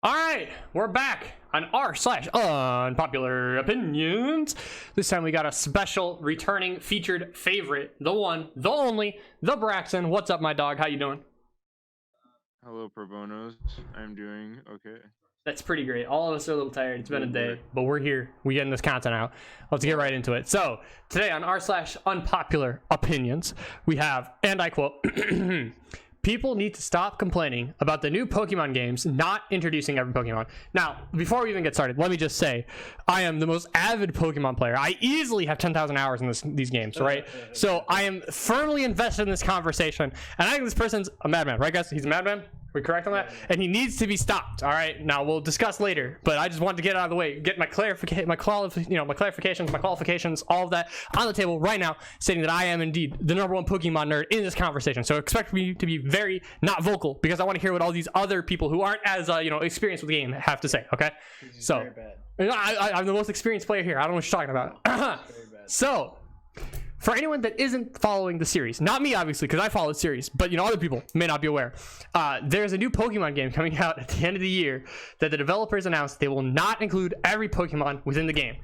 All right, we're back on r/unpopular opinions. This time we got a special returning featured favorite, the one, the only, the Braxton. What's up, my dog? How you doing? Hello, pro bonos. I'm doing okay. That's pretty great. All of us are a little tired. It's been a Doing day, great. but we're here. We're getting this content out. Let's get right into it. So today on r/unpopular opinions, we have, and I quote, people need to stop complaining about the new Pokemon games not introducing every Pokemon. Now, before we even get started, let me just say, I am the most avid Pokemon player. I easily have 10,000 hours in these games, right? So I am firmly invested in this conversation, and I think this person's a madman, right, guys? He's a madman. We correct on that? And he needs to be stopped. All right. Now we'll discuss later, but I just wanted to get it out of the way, get my clarifications, my qualifications, all of that on the table right now, stating that I am indeed the #1 Pokemon nerd in this conversation. So expect me to be very not vocal because I want to hear what all these other people who aren't as experienced with the game have to say. Okay. So I'm the most experienced player here. I don't know what you're talking about. So, for anyone that isn't following the series, not me obviously because I follow the series, but other people may not be aware, there's a new Pokemon game coming out at the end of the year that the developers announced they will not include every Pokemon within the game.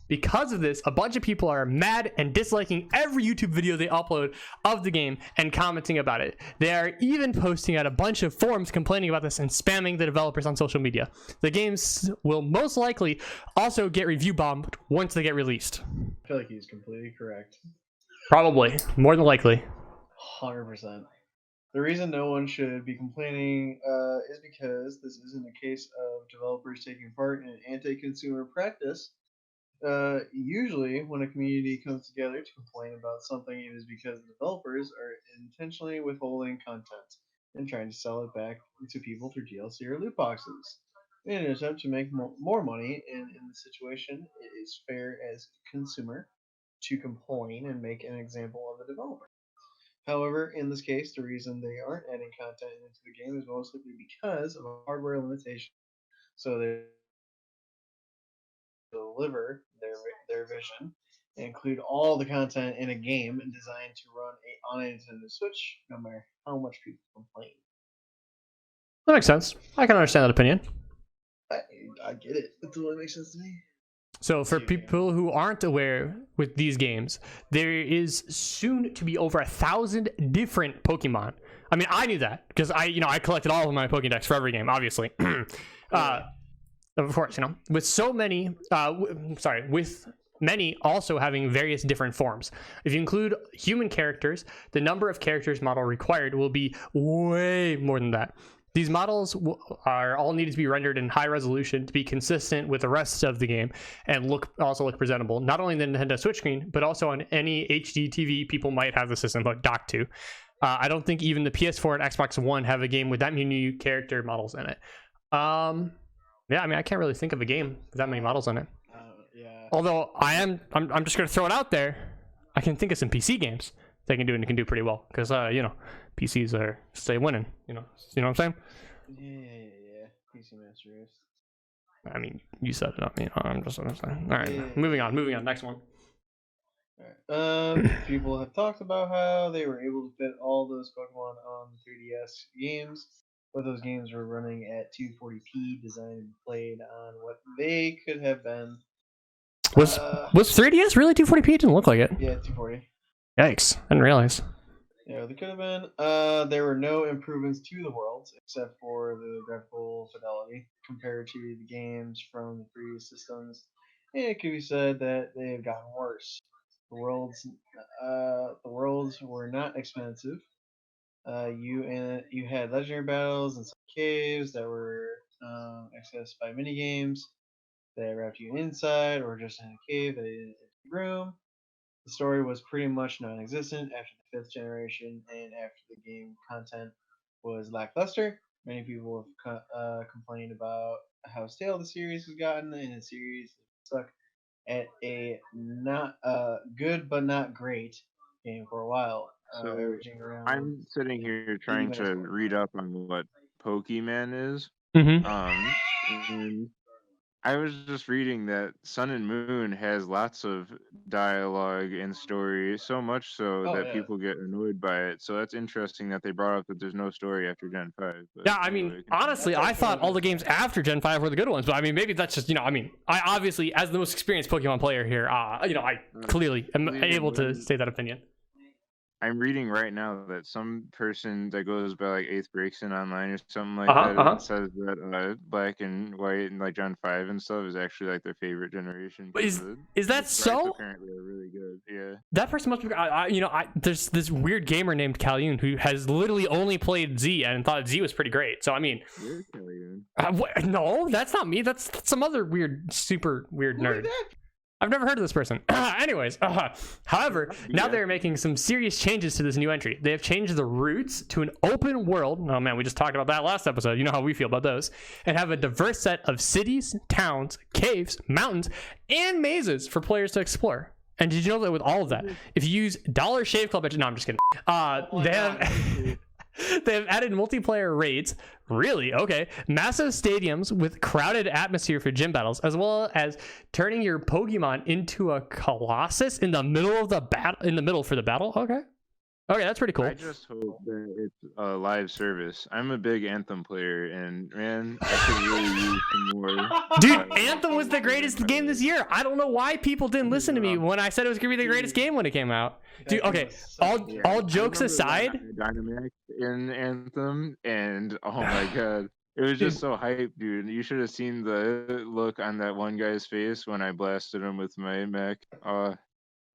Because of this, a bunch of people are mad and disliking every YouTube video they upload of the game and commenting about it. They are even posting at a bunch of forums complaining about this and spamming the developers on social media. The games will most likely also get review bombed once they get released. I feel like he's completely correct. Probably, more than likely. 100%. The reason no one should be complaining is because this isn't a case of developers taking part in an anti-consumer practice. Usually, when a community comes together to complain about something, it is because the developers are intentionally withholding content and trying to sell it back to people through DLC or loot boxes in an attempt to make more money. And in this situation, it is fair as a consumer to complain and make an example of the developer. However, in this case, the reason they aren't adding content into the game is most likely because of a hardware limitation. So they deliver their vision and include all the content in a game designed to run on a Nintendo Switch, no matter how much people complain. That makes sense. I can understand that opinion. I get it. It totally makes sense to me. So for people who aren't aware with these games, there is soon to be over 1,000 different Pokemon. I mean, I knew that because I collected all of my Pokédex for every game, obviously. Of course, with so many, with many also having various different forms. If you include human characters, the number of characters model required will be way more than that. These models are all needed to be rendered in high resolution to be consistent with the rest of the game and look presentable, not only on the Nintendo Switch screen, but also on any HD TV people might have the system docked to. I don't think even the PS4 and Xbox One have a game with that many character models in it. Yeah, I mean, I can't really think of a game with that many models in it. Yeah. Although I'm just gonna throw it out there. I can think of some PC games they can do and can do pretty well because PCs are stay winning. You know what I'm saying? Yeah. PC Master Race. I mean, you said it, not me. I'm just saying. All right, moving on. Next one. Alright. People have talked about how they were able to fit all those Pokemon on the 3DS games, but those games were running at 240p, designed and played on what they could have been. Was 3DS really 240p? It didn't look like it. Yeah, 240. Yikes! I didn't realize. Yeah, they could have been. There were no improvements to the worlds except for the graphical fidelity compared to the games from the previous systems, and it could be said that they have gotten worse. The worlds were not expensive. You had legendary battles and some caves that were accessed by mini games that wrapped you inside, or just in a cave that in a room. The story was pretty much non-existent after the fifth generation, and after the game content was lackluster. Many people have complained about how stale the series has gotten, and the series stuck at a not good but not great game for a while, So averaging around I'm sitting here 80 trying minutes to per. read up on what Pokemon is. Mm-hmm. And I was just reading that Sun and Moon has lots of dialogue and story, so much so Oh that yeah. people get annoyed by it. So that's interesting that they brought up that there's no story after Gen 5. But Yeah, I mean, anyway, honestly, That's I actually what I thought was all the gonna games say. after Gen 5 were the good ones, but I mean, maybe that's just, I mean, I obviously, as the most experienced Pokemon player here, I clearly am believe it able to was- say that opinion. I'm reading right now that some person that goes by like Eighth Breaks in online or something like Uh-huh, that uh-huh. says that Black and White and like Gen 5 and stuff is actually like their favorite generation. But 'Cause is the that sprites so? apparently are really good. Yeah. That person must be, there's this weird gamer named Kalyun who has literally only played Z and thought Z was pretty great. So, I mean, You're Kellyanne. no, that's not me. That's some other weird, super weird Who is nerd. that? I've never heard of this person. Anyways, however, now they're making some serious changes to this new entry. They have changed the routes to an open world. Oh man, we just talked about that last episode. You know how we feel about those. And have a diverse set of cities, towns, caves, mountains, and mazes for players to explore. And did you know that with all of that, if you use Dollar Shave Club, no, I'm just kidding. They have they have added multiplayer raids. Really? Okay. Massive stadiums with crowded atmosphere for gym battles, as well as turning your Pokemon into a Colossus in the middle of the battle. In the middle for the battle. Okay. Okay, that's pretty cool. I just hope that it's a live service. I'm a big Anthem player, and man, I could really use some more. Dude, Anthem was the greatest game this year. I don't know why people didn't listen to me when I said it was gonna be the greatest game when it came out. Dude, That okay. was so All good. all jokes I remember aside, Dynamax in Anthem, and oh my god, it was just so hype, dude. You should have seen the look on that one guy's face when I blasted him with my mech.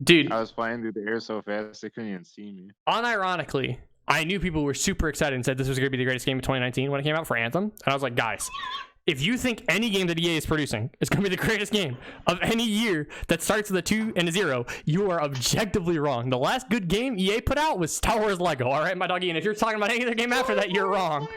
dude, I was flying through the air so fast they couldn't even see me. unironically, I knew people were super excited and said this was going to be the greatest game of 2019 when it came out for Anthem. And I was like, guys, if you think any game that EA is producing is going to be the greatest game of any year that starts with a 2 and a 0, you are objectively wrong. The last good game EA put out was Star Wars Lego. All right, my doggy. And if you're talking about any other game after that, you're wrong.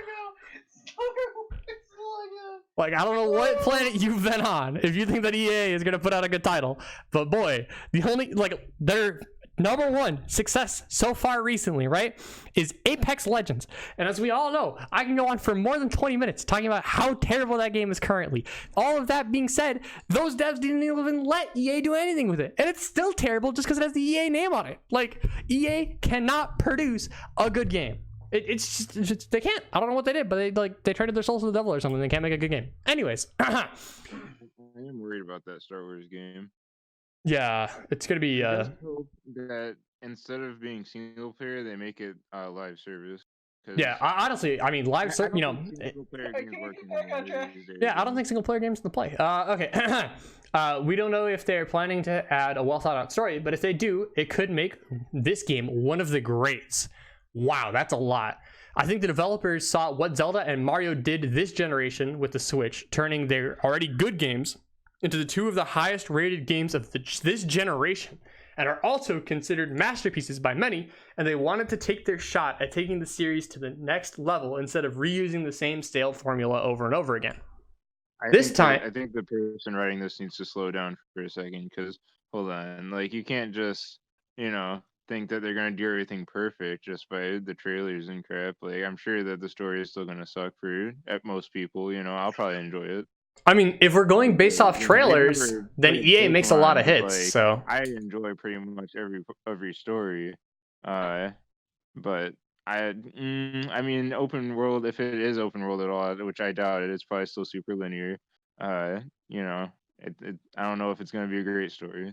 Like, I don't know what planet you've been on if you think that EA is going to put out a good title. But boy, the only, like, their number one success so far recently, right, is Apex Legends. And as we all know, I can go on for more than 20 minutes talking about how terrible that game is currently. All of that being said, those devs didn't even let EA do anything with it. And it's still terrible just because it has the EA name on it. Like, EA cannot produce a good game. It's just they can't. I don't know what they did, but they traded their souls to the devil or something. They can't make a good game. Anyways, I am worried about that Star Wars game. yeah, it's gonna be. I just hope that instead of being single player, they make it live service. Yeah, honestly, I mean, live, you know. Single player Hey, games can we working get back on track? these days. Yeah, I don't think single player games are the play. Okay. We don't know if they're planning to add a well thought out story, but if they do, it could make this game one of the greats. Wow, that's a lot. I think the developers saw what Zelda and Mario did this generation with the Switch, turning their already good games into the two of the highest rated games of this generation, and are also considered masterpieces by many, and they wanted to take their shot at taking the series to the next level instead of reusing the same stale formula over and over again. I This think time- I think the person writing this needs to slow down for a second, because hold on, like you can't just think that they're gonna do everything perfect just by the trailers and crap. Like I'm sure that the story is still gonna suck for at most people. I'll probably enjoy it. I mean, if we're going based off I've trailers, never then played EA makes a lot of Pokemon, hits. like, So I enjoy pretty much every story, but I mean open world, if it is open world at all, which I doubt it, it's probably still super linear. I don't know if it's gonna be a great story.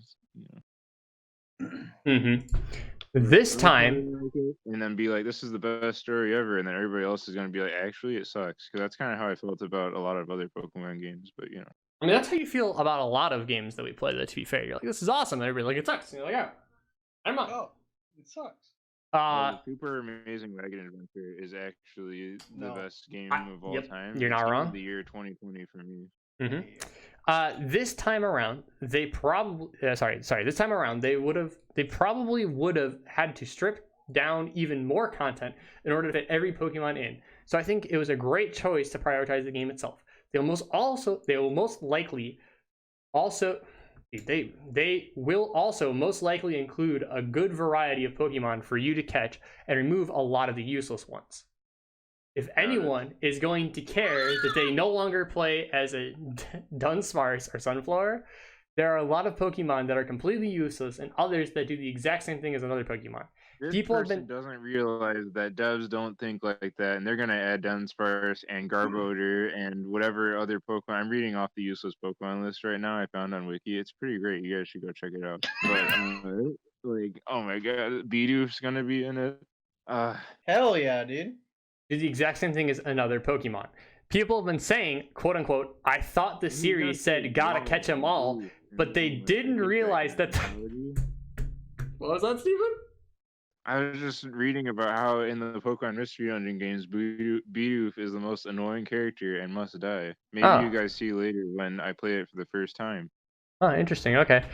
this time, And then be like, this is the best story ever, and then everybody else is gonna be like, actually it sucks, because that's kind of how I felt about a lot of other Pokemon games. But I mean, that's how you feel about a lot of games that we play. That, to be fair, you're like, this is awesome, and everybody's like, it sucks. And you're like, oh, never mind. Oh, it sucks. the Super Amazing Wagon Adventure is actually the No. best game I- of all yep, time. you're It's not game wrong. of the year 2020 for me. This time around, they probably This time around, they probably would have had to strip down even more content in order to fit every Pokemon in. So I think it was a great choice to prioritize the game itself. They will most likely also most likely include a good variety of Pokemon for you to catch and remove a lot of the useless ones. If anyone is going to care that they no longer play as a Dunsparce or Sunflower, there are a lot of Pokemon that are completely useless and others that do the exact same thing as another Pokemon. This People have person been doesn't realize that devs don't think like that, and they're gonna add Dunsparce and Garbodor and whatever other Pokemon. I'm reading off the useless Pokemon list right now. I found on Wiki. It's pretty great. You guys should go check it out. But like, oh my god, Bidoof's gonna be in it. Hell yeah, dude. do the exact same thing as another Pokemon. People have been saying, quote unquote, I thought the series said gotta catch them all, but they didn't realize that. What was that, Steven? I was just reading about how in the Pokemon Mystery Dungeon games, Bidoof is the most annoying character and must die. Maybe you guys see later when I play it for the first time. Oh, interesting. Okay.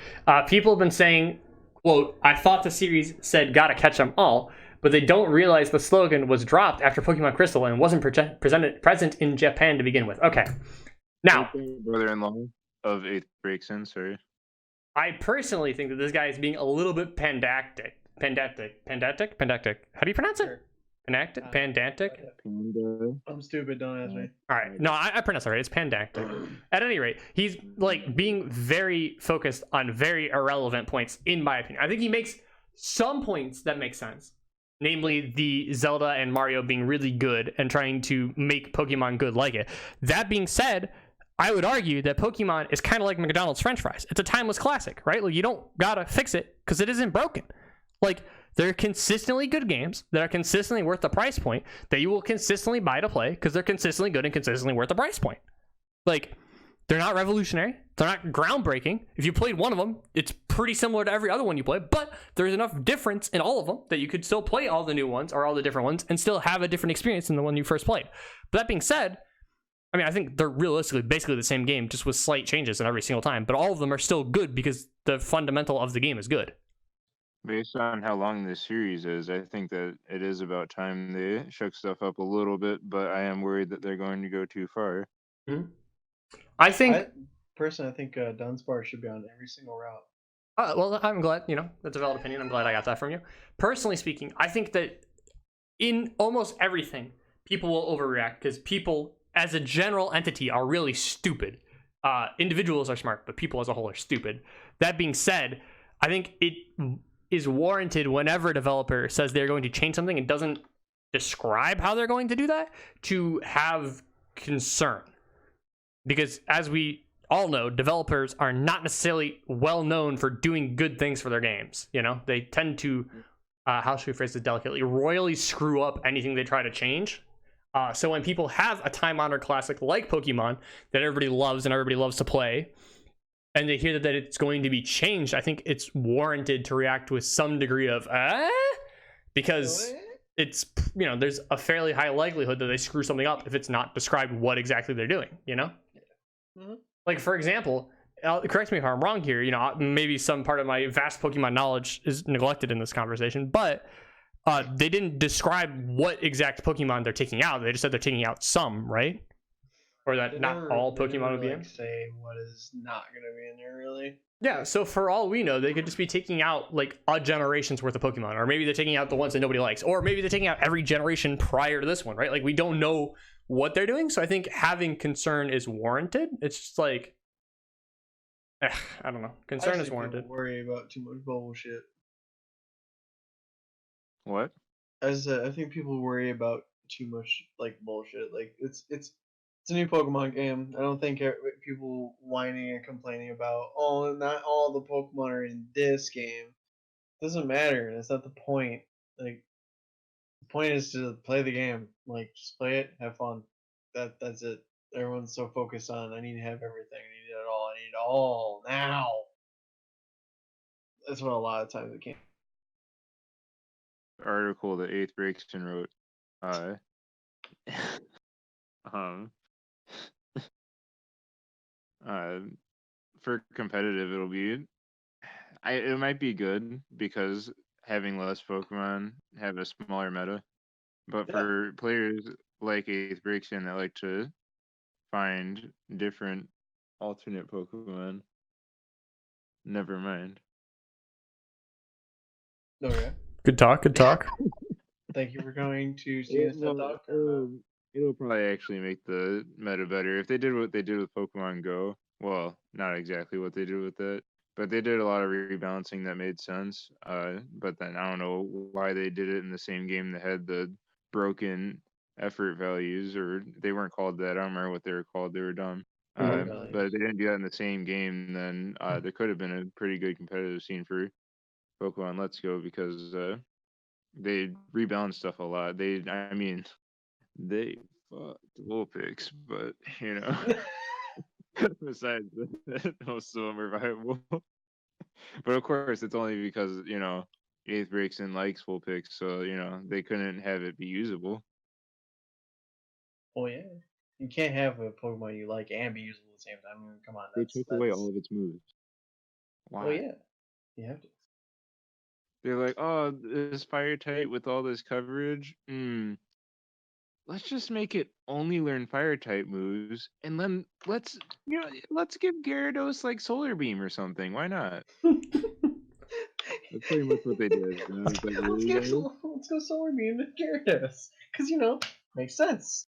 People have been saying, quote, I thought the series said gotta catch them all, but they don't realize the slogan was dropped after Pokemon Crystal and wasn't present in Japan to begin with. Okay. Now, brother-in-law of 8th Breakson, sorry. I personally think that this guy is being a little bit pandactic. Pandactic. How do you pronounce it? Pandactic? Pandantic? I'm stupid, don't ask me. All right. No, I pronounce it right. It's pandactic. At any rate, he's like being very focused on very irrelevant points, in my opinion. I think he makes some points that make sense. Namely, the Zelda and Mario being really good and trying to make Pokemon good like it. That being said, I would argue that Pokemon is kind of like McDonald's French fries. It's a timeless classic, right? Like, you don't gotta fix it because it isn't broken. Like, they're consistently good games that are consistently worth the price point that you will consistently buy to play because they're consistently good and consistently worth the price point. Like, they're not revolutionary. They're not groundbreaking. If you played one of them, it's pretty similar to every other one you play, but there's enough difference in all of them that you could still play all the new ones or all the different ones and still have a different experience than the one you first played. But that being said, I mean, I think they're realistically basically the same game, just with slight changes in every single time, but all of them are still good because the fundamental of the game is good. Based on how long this series is, I think that it is about time they shook stuff up a little bit, but I am worried that they're going to go too far. Mm-hmm. I think Dunsparce should be on every single route. Well, I'm glad, that's a valid opinion. I'm glad I got that from you. Personally speaking, I think that in almost everything, people will overreact because people, as a general entity, are really stupid. Individuals are smart, but people as a whole are stupid. That being said, I think it is warranted whenever a developer says they're going to change something and doesn't describe how they're going to do that to have concern. Because as we all know, developers are not necessarily well known for doing good things for their games. They tend to, how should we phrase this delicately, royally screw up anything they try to change. So when people have a time-honored classic like Pokemon that everybody loves and everybody loves to play, and they hear that it's going to be changed, I think it's warranted to react with some degree of, because it's, there's a fairly high likelihood that they screw something up if it's not described what exactly they're doing, Mm-hmm. Like, for example, correct me if I'm wrong here, maybe some part of my vast Pokemon knowledge is neglected in this conversation, but they didn't describe what exact Pokemon they're taking out. They just said they're taking out some, right? Or that not all Pokemon would be in. Say what is not going to be in there, really. Yeah, so for all we know, they could just be taking out like a generation's worth of Pokemon, or maybe they're taking out the ones that nobody likes, or maybe they're taking out every generation prior to this one, right? Like, we don't know what they're doing, so I think having concern is warranted. It's just like, I don't know. Concern is warranted. Worry about too much bullshit. What? As I think people worry about too much like bullshit. Like it's a new Pokemon game. I don't think people whining and complaining about not all the Pokemon are in this game. Doesn't matter. That's not the point. Like, the point is to play the game. Like, just play it, have fun. That's it. Everyone's so focused on I need to have everything. I need it all. I need it all now. That's what a lot of times it can't. Article that 8th Breakson wrote. For competitive, it might be good because having less Pokemon have a smaller meta. But for players like 8th Breakson that like to find different alternate Pokemon, never mind. Okay. Good talk. Thank you for coming to see us talk. It'll probably actually make the meta better if they did what they did with Pokemon Go, well, not exactly what they did with it, but they did a lot of rebalancing that made sense. But then I don't know why they did it in the same game that had the broken effort values, or they weren't called that. I don't remember what they were called. They were dumb. Values. But they didn't do that in the same game. Then there could have been a pretty good competitive scene for Pokemon Let's Go because they rebalance stuff a lot. I mean, they fucked Vulpix, but you know, besides that, most of them are viable. But of course, it's only because you know Eighth breaks and likes Vulpix, so you know they couldn't have it be usable. Oh yeah, you can't have a Pokemon you like and be usable at the same time. I mean, come on, They that's took away all of its moves. Why? Oh yeah, you have to. They're like, oh, this fire type with all this coverage. Let's just make it only learn fire type moves, and then let's give Gyarados like Solar Beam or something. Why not? That's pretty much what they did. And I was like, really, guys? Let's go Solar Beam to Gyarados, because makes sense.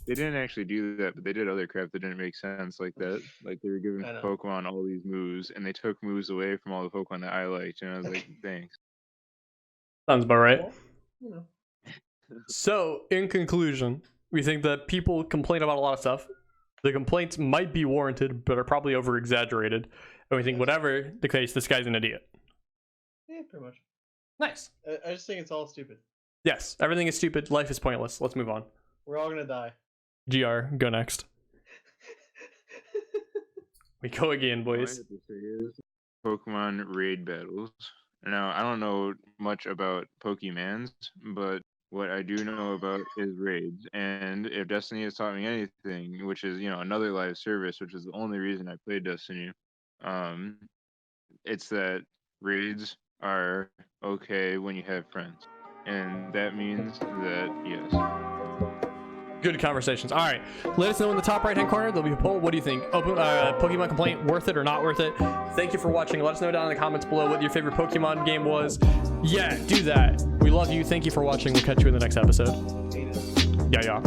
They didn't actually do that, but they did other crap that didn't make sense like that. Like they were giving I know. Pokemon all these moves, and they took moves away from all the Pokemon that I liked, and I was like, thanks. Sounds about right. Well, So, in conclusion, we think that people complain about a lot of stuff. The complaints might be warranted, but are probably over exaggerated. And we think, whatever the case, this guy's an idiot. Yeah, pretty much. Nice. I just think it's all stupid. Yes, everything is stupid. Life is pointless. Let's move on. We're all gonna die. GR, go next. We go again, All I boys. have to say is Pokemon raid battles. Now, I don't know much about Pokemans, but what I do know about is raids. And if Destiny has taught me anything, which is, another live service, which is the only reason I played Destiny, it's that raids are okay when you have friends. And that means that, yes. Good conversations. All right, let us know in the top right hand corner. There'll be a poll. What do you think? Pokemon complaint, worth it or not worth it? Thank you for watching. Let us know down in the comments below what your favorite Pokemon game was. Yeah, do that. We love you. Thank you for watching. We'll catch you in the next episode. Yeah.